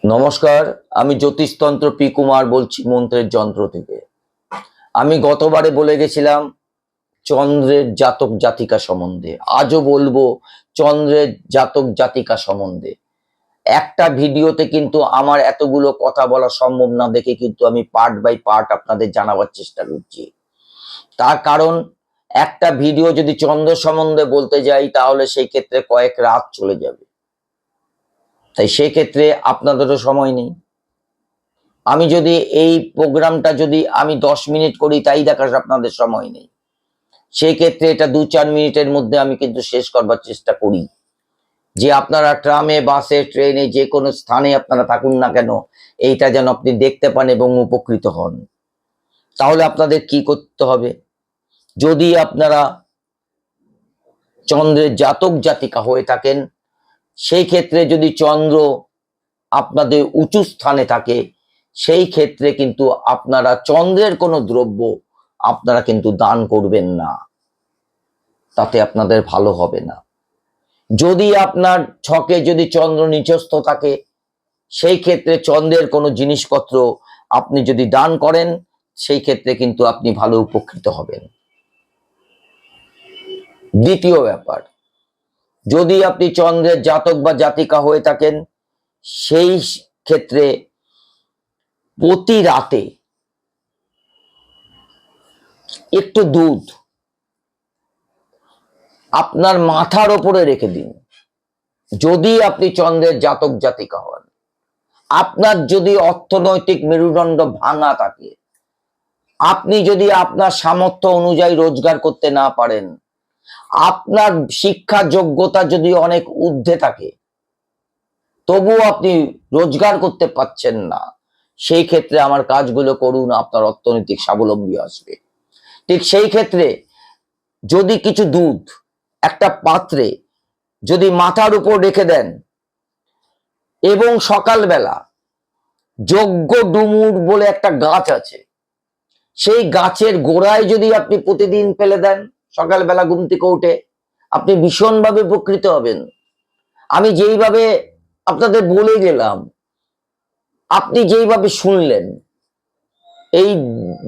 নমস্কার, আমি জ্যোতিষতন্ত্র পি কুমার বলছি মন্ত্রের যন্ত্র থেকে। আমি গতবারে বলে গেছিলাম চন্দ্রের জাতক জাতিকা সম্বন্ধে, আজও বলবো চন্দ্রের জাতক জাতিকা সম্বন্ধে। একটা ভিডিওতে কিন্তু আমার এতগুলো কথা বলা সম্ভব না দেখে কিন্তু আমি পার্ট বাই পার্ট আপনাদের জানাবার চেষ্টা করছি। তার কারণ একটা ভিডিও যদি চন্দ্র সম্বন্ধে বলতে যাই তাহলে সেই ক্ষেত্রে কয়েক রাত চলে যাবে, তাই সেক্ষেত্রে আপনাদেরও সময় নেই। আমি যদি এই প্রোগ্রামটা যদি আমি 10 মিনিট করি তাই দেখার আপনাদের সময় নেই, সেই ক্ষেত্রে এটা 2-4 মিনিটের মধ্যে আমি কিন্তু শেষ করবার চেষ্টা করি, যে আপনারা ট্রামে বাসে ট্রেনে যে কোনো স্থানে আপনারা থাকুন না কেন এইটা যেন আপনি দেখতে পান এবং উপকৃত হন। তাহলে আপনাদের কি করতে হবে, যদি আপনারা চন্দ্রের জাতক জাতিকা হয়ে থাকেন, সেই ক্ষেত্রে যদি চন্দ্র আপনাদের উঁচু স্থানে থাকে, সেই ক্ষেত্রে কিন্তু আপনারা চন্দ্রের কোনো দ্রব্য আপনারা কিন্তু দান করবেন না, তাতে আপনাদের ভালো হবে না। যদি আপনার ছকে যদি চন্দ্র নিচস্থ থাকে, সেই ক্ষেত্রে চন্দ্রের কোনো জিনিসপত্র আপনি যদি দান করেন, সেই ক্ষেত্রে কিন্তু আপনি ভালো উপকৃত হবেন। দ্বিতীয় ব্যাপার, যদি আপনি চন্দ্রের জাতক বা জাতিকা হয়ে থাকেন, সেই ক্ষেত্রে প্রতি রাতে একটু দুধ আপনার মাথার ওপরে রেখে দিন। যদি আপনি চন্দ্রের জাতক জাতিকা হন, আপনার যদি অর্থনৈতিক মেরুদণ্ড ভাঙা থাকে, আপনি যদি আপনার সামর্থ্য অনুযায়ী রোজগার করতে না পারেন, আপনার শিক্ষা যোগ্যতা যদি অনেক ঊর্ধ্বে থাকে, তবুও আপনি রোজগার করতে পারছেন না, সেই ক্ষেত্রে আমার কাজগুলো করুন, আপনার অর্থনৈতিক স্বাবলম্বী আসবে। ঠিক সেই ক্ষেত্রে যদি কিছু দুধ একটা পাত্রে যদি মাথার উপর রেখে দেন, এবং সকালবেলা যজ্ঞ ডুমুর বলে একটা গাছ আছে, সেই গাছের গোড়ায় যদি আপনি প্রতিদিন ফেলে দেন, সকালবেলা ঘুম থেকে উঠে আপনি ভীষণভাবে উপকৃত হবেন। আমি যেইভাবে আপনাদের বলে গেলাম, আপনি যেইভাবে শুনলেন, এই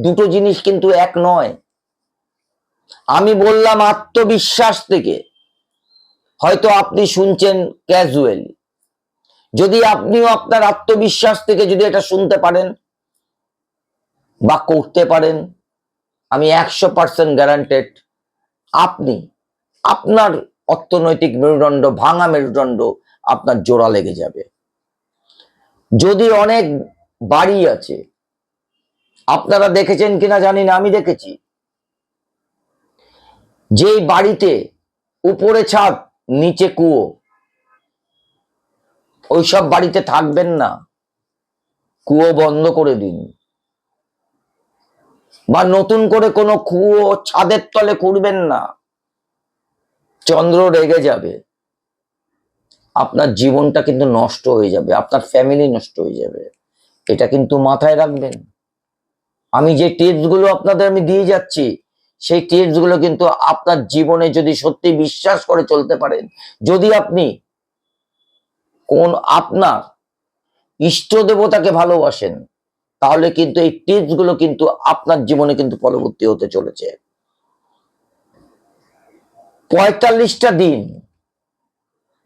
দুটো জিনিস কিন্তু এক নয়। আমি বললাম আত্মবিশ্বাস থেকে, হয়তো আপনি শুনছেন ক্যাজুয়ালি। যদি আপনিও আপনার আত্মবিশ্বাস থেকে যদি এটা শুনতে পারেন বা করতে পারেন, আমি 100% গ্যারান্টেড আপনি আপনার অর্থনৈতিক মেরুদণ্ড ভাঙা মেরুদণ্ড আপনার জোড়া লেগে যাবে। যদি অনেক বাড়ি আছে, আপনারা দেখেছেন কিনা জানি না, আমি দেখেছি, যেই বাড়িতে উপরে ছাদ নিচে কুয়ো, ওইসব বাড়িতে থাকবেন না, কুয়ো বন্ধ করে দিন, বা নতুন করে কোনো কুয়ো ছাদের তলে খুঁড়বেন না, চন্দ্র রেগে যাবে, আপনার জীবনটা কিন্তু নষ্ট হয়ে যাবে, আপনার ফ্যামিলি নষ্ট হয়ে যাবে। এটা কিন্তু মাথায় রাখবেন। আমি যে টিপস গুলো আপনাদের আমি দিয়ে যাচ্ছি, সেই টিপস গুলো কিন্তু আপনার জীবনে যদি সত্যি বিশ্বাস করে চলতে পারেন, যদি আপনি আপনার ইষ্ট দেবতাকে ভালোবাসেন, তাহলে কিন্তু এই টিপস গুলো কিন্তু আপনার জীবনে কিন্তু পরবর্তী হতে চলেছে। 45টা দিন,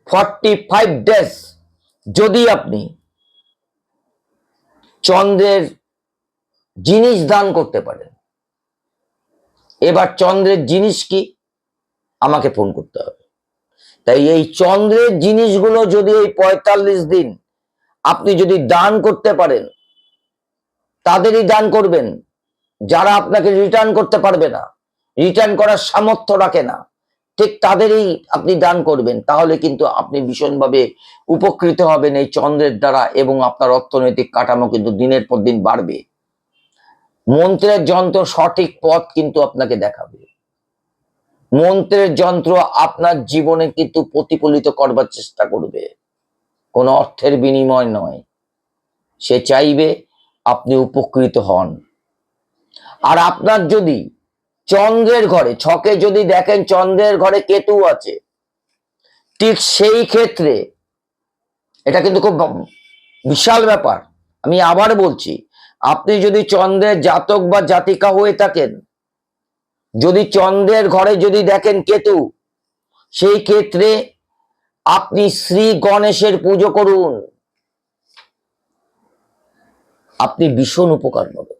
45 ডেজ যদি আপনি চন্দ্রের জিনিস দান করতে পারেন। এবার চন্দ্রের জিনিস কি, আমাকে ফোন করতে হবে। তাই এই চন্দ্রের জিনিসগুলো যদি এই 45 দিন আপনি যদি দান করতে পারেন, তাদেরই দান করবেন যারা আপনাকে রিটার্ন করতে পারবে না, রিটার্ন করার সামর্থ্য রাখে না, ঠিক তাদেরই আপনি দান করবেন। তাহলে কিন্তু আপনি ভীষণভাবে উপকৃত হবেন এই চন্দ্রের দ্বারা, এবং আপনার অর্থনৈতিক কাঠামো কিন্তু দিনের পর দিন বাড়বে। মন্ত্রের যন্ত্র সঠিক পথ কিন্তু আপনাকে দেখাবে। মন্ত্রের যন্ত্র আপনার জীবনে কিন্তু প্রতিফলিত করবার চেষ্টা করবে, কোনো অর্থের বিনিময় নয়। সে চাইবে আপনি উপকৃত হন। আর আপনার যদি চন্দ্রের ঘরে ছকে যদি দেখেন চন্দ্রের ঘরে কেতু আছে, ঠিক সেই ক্ষেত্রে এটা কিন্তু খুব বিশাল ব্যাপার। আমি আবার বলছি, আপনি যদি চন্দ্রের জাতক বা জাতিকা হয়ে থাকেন, যদি চন্দ্রের ঘরে যদি দেখেন কেতু, সেই ক্ষেত্রে আপনি শ্রী গণেশের পুজো করুন, আপনি ভীষণ উপকার পাবেন।